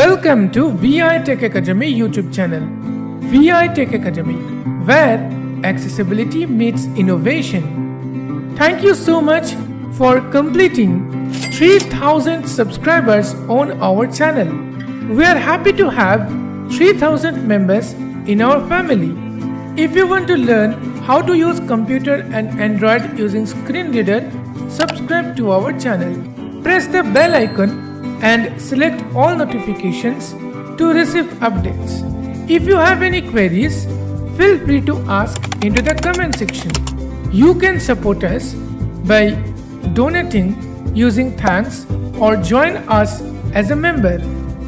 Welcome to V.I Tech Academy YouTube channel. V.I Tech Academy, where accessibility meets innovation. Thank you so much for completing 3000 subscribers on our channel. We are happy to have 3000 members in our family. If you want to learn how to use computer and Android using screen reader, subscribe to our channel. Press the bell icon and select all notifications to receive updates. If you have any queries, feel free to ask into the comment section. You can support us by donating using thanks or join us as a member.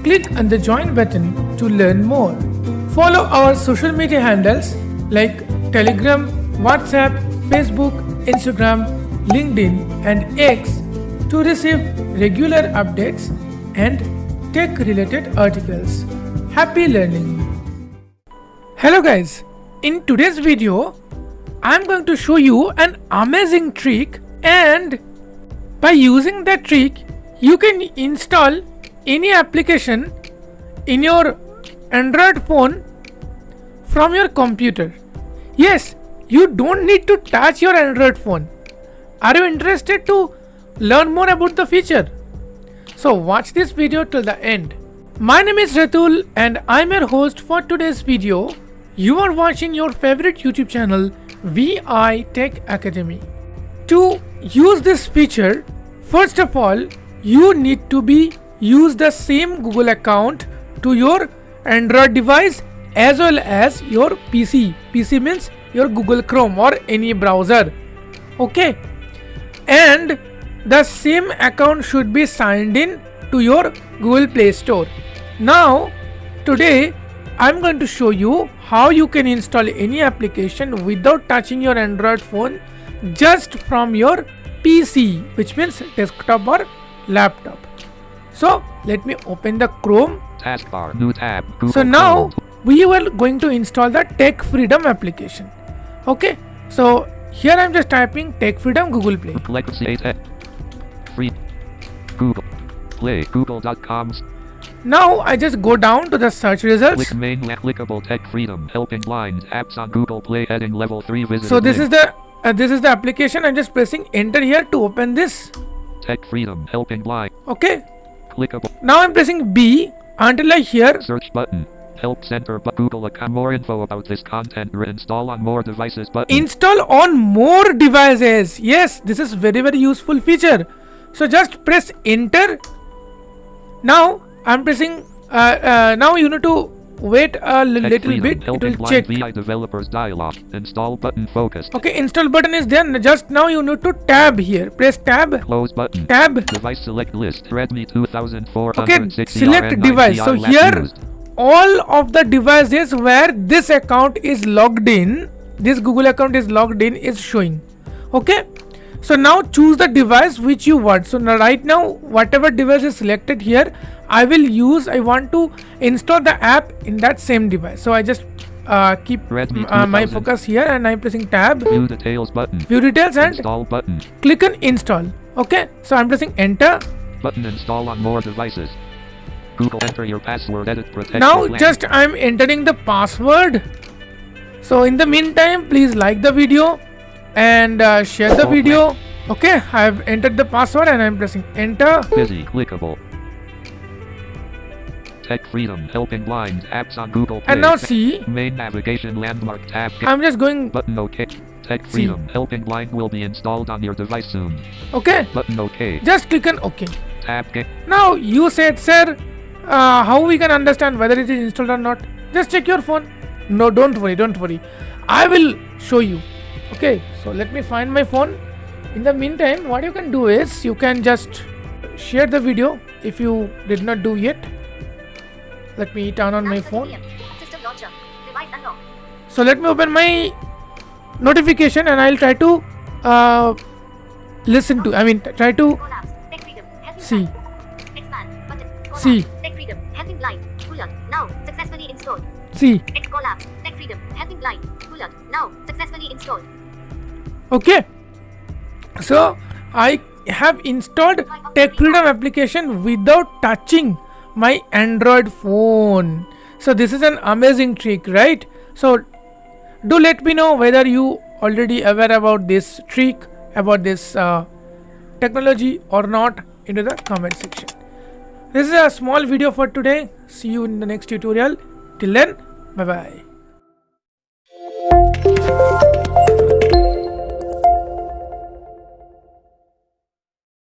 Click on the join button to learn more. Follow our social media handles like Telegram, WhatsApp, Facebook, Instagram, LinkedIn and X to receive regular updates and tech related articles. Happy learning! Hello guys, in today's video I'm going to show you an amazing trick, and by using that trick you can install any application in your Android phone from your computer. Yes, you don't need to touch your Android phone. Are you interested to learn more about the feature? So watch this video till the end. My name is Ratul and I'm your host for today's video. You are watching your favorite YouTube channel V.I Tech Academy. To use this feature, first of all, you need to use the same Google account to your Android device as well as your PC. PC means your Google Chrome or any browser. Okay. And the same account should be signed in to your Google Play Store. Now, today I'm going to show you how you can install any application without touching your Android phone just from your PC, which means desktop or laptop. So let me open the Chrome. Taskbar, new tab, Google so now we are going to install the Tech Freedom application. Okay, so here I'm just typing Tech Freedom Google Play. Free Google Play google.com. Now I just go down to the search results. Click main applicable Tech Freedom helping blind apps on Google Play heading level 3 visit. So this is the application. I'm just pressing enter here to open this. Tech Freedom helping blind. Okay. Clickable. Now I'm pressing B until I hear search button. Help center but Google account. More info about this content. Install on more devices button. Install on more devices. Yes, this is very useful feature. So just press enter. Now I'm pressing now you need to wait a little bit. It will check. VI developers dialog. Install button focused. Okay, install button is there. Just now you need to tab here. Press tab. Close button. Tab. Device select list. Redmi 2460. Okay, select device. So here all of the devices where this account is logged in, this Google account is logged in, is showing. Okay, so now choose the device which you want. So now right now whatever device is selected here, I want to install the app in that same device. So I just keep my focus here and I'm pressing tab. View details button. View details and install button. Click on install. Okay, so I'm pressing enter. Button install on more devices. Google enter your password, edit protect. Now just I'm entering the password. So in the meantime, please like the video and share the video. Okay, I have entered the password and I'm pressing enter. Busy, clickable. Tech Freedom helping blind apps on Google Play. And now see, main navigation landmark tab. I'm just going button OK. Tech Freedom helping blind will be installed on your device soon. Okay. Button OK. Just click on OK. Tab. Now you said, sir, how we can understand whether it is installed or not? Just check your phone. No, don't worry. I will show you. Okay, so let me find my phone. In the meantime, what you can do is you can just share the video if you did not do yet. Let me turn on my phone. So let me open my notification and I'll try to try to see. Now successfully installed. See. It's collapsed. Tech Freedom helping blind. Cooler. Now successfully installed. Okay. So I have installed Tech Freedom application without touching my Android phone. So this is an amazing trick, right? So do let me know whether you already aware about this trick, about this technology or not, into the comment section. This is a small video for today. See you in the next tutorial. Till then, bye bye.